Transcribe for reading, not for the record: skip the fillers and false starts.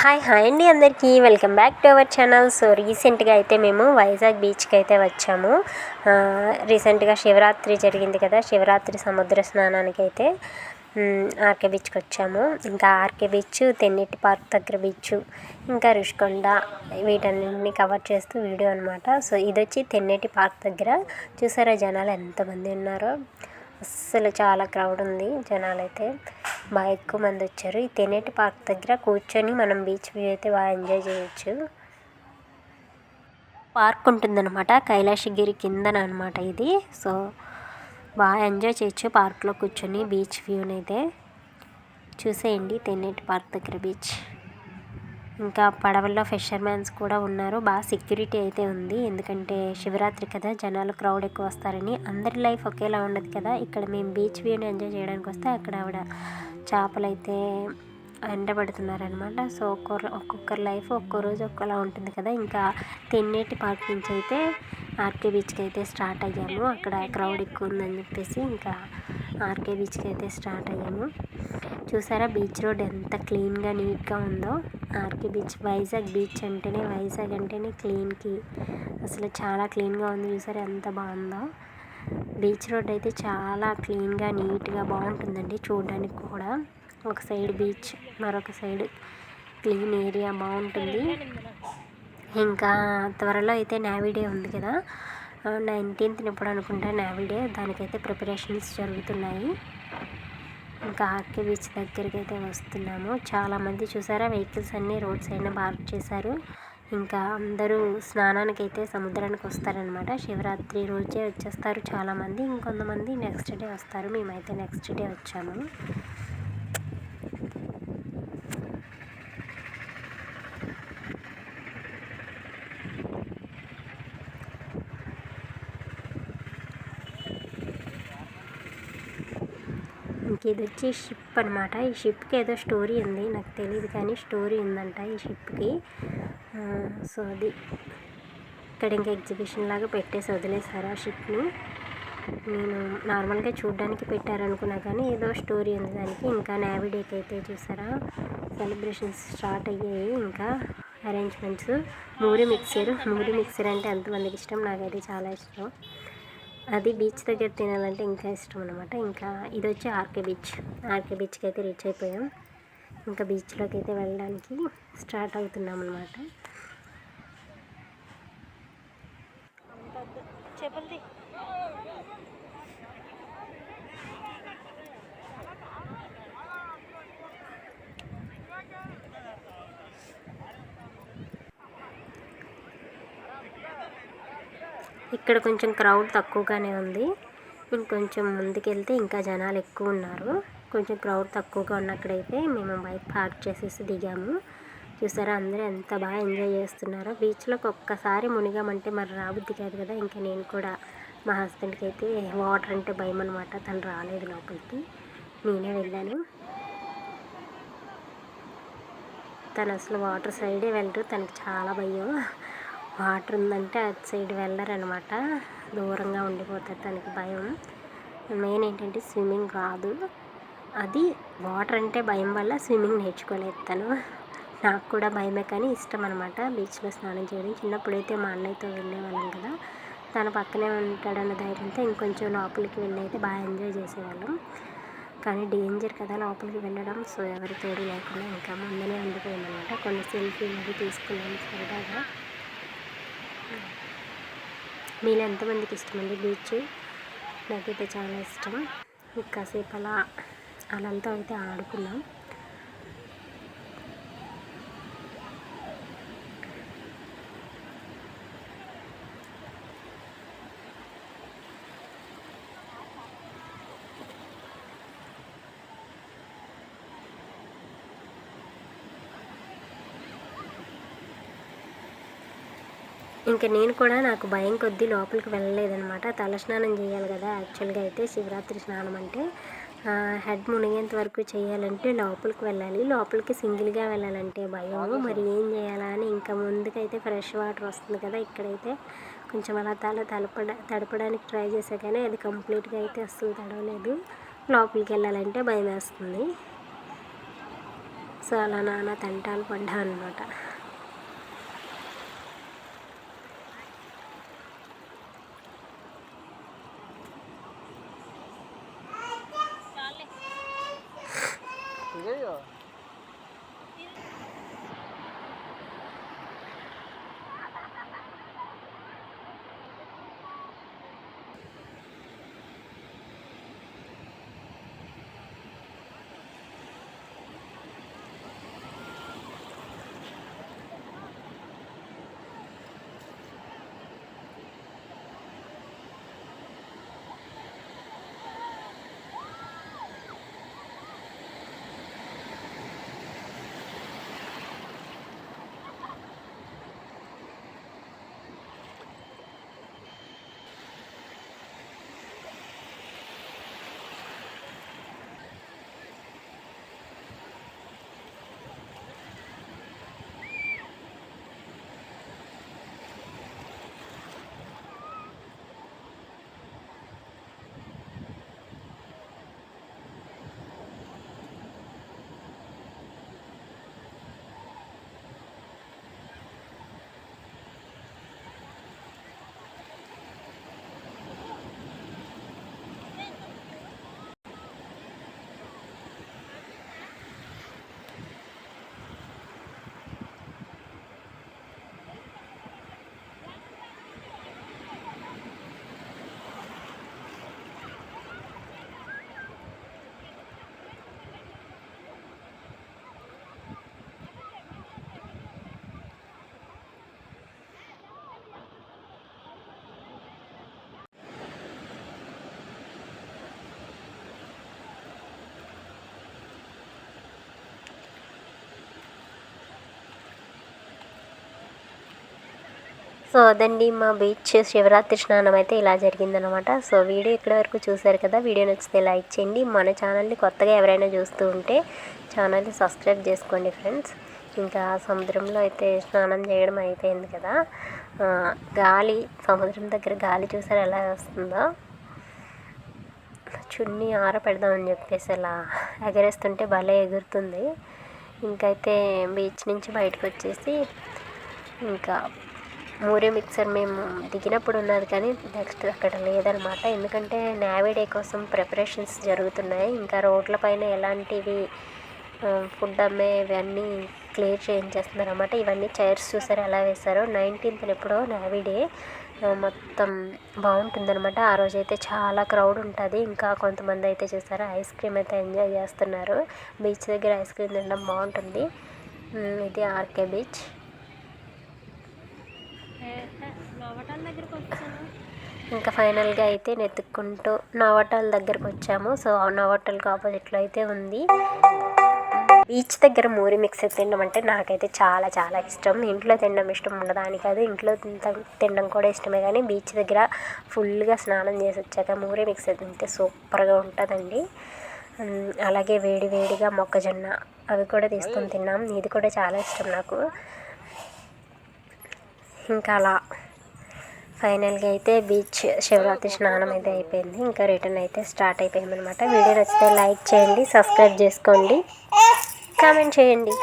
Hi అండి అందరికీ welcome back to our channel. So రీసెంట్గా అయితే మేము వైజాగ్ బీచ్కి అయితే వచ్చాము. రీసెంట్గా శివరాత్రి జరిగింది కదా, శివరాత్రి సముద్ర స్నానానికి అయితే ఆర్కే బీచ్కి వచ్చాము. ఇంకా ఆర్కే బీచ్, తెన్నేటి పార్క్ దగ్గర బీచ్, ఇంకా రుషికొండ, వీటన్నింటినీ కవర్ చేస్తూ వీడియో అనమాట. సో ఇది వచ్చి తెన్నేటి పార్క్ దగ్గర. చూసారా జనాలు ఎంతమంది ఉన్నారో, అస్సలు చాలా క్రౌడ్ ఉంది. జనాలు అయితే బాగా ఎక్కువ మంది వచ్చారు. ఈ తెన్నేటి పార్క్ దగ్గర కూర్చొని మనం బీచ్ వ్యూ అయితే బాగా ఎంజాయ్ చేయొచ్చు. పార్క్ ఉంటుందన్నమాట, కైలాసగిరి కిందన అనమాట ఇది. సో బాగా ఎంజాయ్ చేయొచ్చు పార్క్లో కూర్చొని బీచ్ వ్యూని అయితే. చూసేయండి తెన్నేటి పార్క్ దగ్గర బీచ్. ఇంకా పడవల్లో ఫిషర్మ్యాన్స్ కూడా ఉన్నారు. బాగా సెక్యూరిటీ అయితే ఉంది, ఎందుకంటే శివరాత్రి కదా, జనాలు క్రౌడ్ ఎక్కువ వస్తారని. అందరి లైఫ్ ఒకేలా ఉండదు కదా. ఇక్కడ మేము బీచ్ వ్యూని ఎంజాయ్ చేయడానికి వస్తే అక్కడ ఆవిడ చేపలు అయితే ఎండబెడుతున్నారనమాట. సో ఒక్కొక్కరి లైఫ్ ఒక్కో రోజు ఒక్కలా ఉంటుంది కదా. ఇంకా తెన్నేటి పార్క్ నుంచి అయితే ఆర్కే బీచ్కి అయితే స్టార్ట్ అయ్యాము. అక్కడ క్రౌడ్ ఎక్కువ ఉందని చెప్పేసి ఇంకా ఆర్కే బీచ్కి అయితే స్టార్ట్ అయ్యాము. చూసారా బీచ్ రోడ్ ఎంత క్లీన్గా నీట్గా ఉందో. ఆర్కే బీచ్, వైజాగ్ బీచ్ అంటేనే, వైజాగ్ అంటేనే క్లీన్కి అసలు చాలా క్లీన్గా ఉంది. చూసారా ఎంత బాగుందో. బీచ్ రోడ్ అయితే చాలా క్లీన్గా నీట్గా బాగుంటుందండి చూడడానికి కూడా. ఒక సైడ్ బీచ్, మరొక సైడ్ క్లీన్ ఏరియా బాగుంటుంది. ఇంకా త్వరలో అయితే నేవీ డే ఉంది కదా, 19th ఇప్పుడు అనుకుంటా నేవీ డే. దానికైతే ప్రిపరేషన్స్ జరుగుతున్నాయి. ఇంకా ఆర్కే బీచ్ దగ్గరికి అయితే వస్తున్నాము. చాలామంది చూసారా వెహికల్స్ అన్నీ రోడ్ సైడ్న పార్క్ చేశారు. ఇంకా అందరూ స్నానానికి అయితే సముద్రానికి వస్తారనమాట. శివరాత్రి రోజే వచ్చేస్తారు చాలామంది, ఇంకొంతమంది నెక్స్ట్ డే వస్తారు. మేమైతే నెక్స్ట్ డే వచ్చాము. ఇంక ఇది వచ్చి షిప్ అనమాట. ఈ షిప్కి ఏదో స్టోరీ ఉంది, నాకు తెలియదు కానీ స్టోరీ ఉందంట ఈ షిప్కి. సో అది ఇక్కడ ఇంకా ఎగ్జిబిషన్ లాగా పెట్టేసి వదిలేశారు ఆ షిప్ని. నేను నార్మల్గా చూడడానికి పెట్టారనుకున్నా కానీ ఏదో స్టోరీ ఉంది దానికి. ఇంకా నేవీ డేకి అయితే చూసారా సెలబ్రేషన్స్ స్టార్ట్ అయ్యాయి. ఇంకా అరేంజ్మెంట్స్, మూరి మిక్సర్ అంటే ఎంతమందికి ఇష్టం, నాకైతే చాలా ఇష్టం. అది బీచ్ దగ్గర తినాలంటే ఇంకా ఇష్టం అనమాట. ఇంకా ఇది వచ్చి ఆర్కే బీచ్కి అయితే రీచ్ అయిపోయాం. ఇంకా బీచ్లోకి అయితే వెళ్ళడానికి స్టార్ట్ అవుతున్నాం అనమాట. చెప్పండి. ఇక్కడ కొంచెం క్రౌడ్ తక్కువగానే ఉంది. ఇంకొంచెం ముందుకెళ్తే ఇంకా జనాలు ఎక్కువ ఉన్నారు. కొంచెం క్రౌడ్ తక్కువగా ఉన్నక్కడైతే మేము బైక్ పార్క్ చేసేసి దిగాము. చూసారా అందరూ ఎంత బాగా ఎంజాయ్ చేస్తున్నారో. బీచ్లోకి ఒక్కసారి మునిగామంటే మరి రాబుద్ది కాదు కదా. ఇంకా నేను కూడా, మా హస్బెండ్కి అయితే వాటర్ అంటే భయం అనమాట. తను రాలేదు లోపలికి, నేనే వెళ్ళాను. తను అసలు వాటర్ సైడే వెళ్ళరు, తనకి చాలా భయం. వాటర్ ఉందంటే అటు సైడ్ వెళ్ళరనమాట, దూరంగా ఉండిపోతారు, తనకి భయం. మెయిన్ ఏంటంటే స్విమ్మింగ్ రాదు, అది వాటర్ అంటే భయం వల్ల స్విమ్మింగ్ నేర్చుకోలేదు తను. నాకు కూడా భయమే కానీ ఇష్టం అనమాట బీచ్లో స్నానం చేయడం. చిన్నప్పుడైతే మా అన్నయ్యతో వెళ్ళేవాళ్ళం కదా, తన పక్కనే ఉంటాడన్న ధైర్యంతో ఇంకొంచెం లోపలికి వెళ్ళి అయితే బాగా ఎంజాయ్ చేసేవాళ్ళం. కానీ డేంజర్ కదా లోపలికి వెళ్ళడం. సో ఎవరి తోడు లేకుండా ఇంకా ముందనే ఉండిపోయిందనమాట. కొన్ని సెల్ఫీలు అవి తీసుకున్నాము సరదాగా. మీలో ఎంతమందికి ఇష్టమండి బీచ్? నాకైతే చాలా ఇష్టం. కాసేపు అలంతా అయితే ఆడుకున్నాం. ఇంకా నేను కూడా, నాకు భయం కొద్దీ లోపలికి వెళ్ళలేదనమాట. తలస్నానం చేయాలి కదా యాక్చువల్గా అయితే శివరాత్రి స్నానం అంటే. హెడ్ మునిగేంత వరకు చేయాలంటే లోపలికి వెళ్ళాలి, లోపలికి సింగిల్గా వెళ్ళాలంటే భయం. మరి ఏం చేయాలా అని ఇంకా ముందుకైతే ఫ్రెష్ వాటర్ వస్తుంది కదా, ఇక్కడైతే కొంచెం అలా తడపడానికి ట్రై చేసా కానీ అది కంప్లీట్గా అయితే అస్సలు తడవలేదు. లోపలికి వెళ్ళాలంటే భయం వేస్తుంది. సో అలా నాన్న తంటాలు పడ్డా అనమాట. సో అదండి మా బీచ్ శివరాత్రి స్నానం అయితే ఇలా జరిగిందనమాట. సో వీడియో ఇక్కడ వరకు చూసారు కదా. వీడియో నచ్చితే లైక్ చేయండి. మన ఛానల్ని కొత్తగా ఎవరైనా చూస్తూ ఉంటే ఛానల్ని సబ్స్క్రైబ్ చేసుకోండి ఫ్రెండ్స్. ఇంకా సముద్రంలో అయితే స్నానం చేయడం అయిపోయింది కదా. గాలి, సముద్రం దగ్గర గాలి చూసారు ఎలా వస్తుందో. చున్నీ ఆరపెడదామని చెప్పేసి అలా ఎగరేస్తుంటే భలే ఎగురుతుంది. ఇంకైతే బీచ్ నుంచి బయటకు వచ్చేసి ఇంకా మూరీ మిక్సర్ మేము దిగినప్పుడు ఉన్నది కానీ నెక్స్ట్ అక్కడ లేదనమాట. ఎందుకంటే నేవీ డే కోసం ప్రిపరేషన్స్ జరుగుతున్నాయి. ఇంకా రోడ్ల పైన ఎలాంటివి ఫుడ్ అమ్మే ఇవన్నీ క్లియర్ చేయించేస్తున్నారు అన్నమాట. ఇవన్నీ చైర్స్ చూసారు ఎలా వేశారో. 19th ఎప్పుడో నేవీ డే మొత్తం బాగుంటుందన్నమాట. ఆ రోజు అయితే చాలా క్రౌడ్ ఉంటుంది. ఇంకా కొంతమంది అయితే చూసారు ఐస్ క్రీమ్ అయితే ఎంజాయ్ చేస్తున్నారు. బీచ్ దగ్గర ఐస్ క్రీమ్ తినడం బాగుంటుంది. ఇది ఆర్కే బీచ్. ఇంకా ఫైనల్గా అయితే నెత్తుక్కుంటూ నోవాటెల్ దగ్గరకు వచ్చాము. సో నోవాటెల్కి ఆపోజిట్లో అయితే ఉంది. బీచ్ దగ్గర మూరీ మిక్సర్ తినడం అంటే నాకైతే చాలా చాలా ఇష్టం. ఇంట్లో తినడం ఇష్టం ఉండదాని కాదు, ఇంట్లో తినడం కూడా ఇష్టమే. కానీ బీచ్ దగ్గర ఫుల్గా స్నానం చేసి వచ్చాక మూరీ మిక్సర్ తింటే సూపర్గా ఉంటుందండి. అలాగే వేడి వేడిగా మొక్కజొన్న అవి కూడా తీసుకొని తిన్నాం. ఇది కూడా చాలా ఇష్టం నాకు. ఇంకా అలా ఫైనల్గా అయితే బీచ్ శివరాత్రి స్నానం అయితే అయిపోయింది. ఇంకా రిటర్న్ అయితే స్టార్ట్ అయిపోయింది అనమాట. వీడియో నచ్చితే లైక్ చేయండి, సబ్స్క్రైబ్ చేసుకోండి, కామెంట్ చేయండి.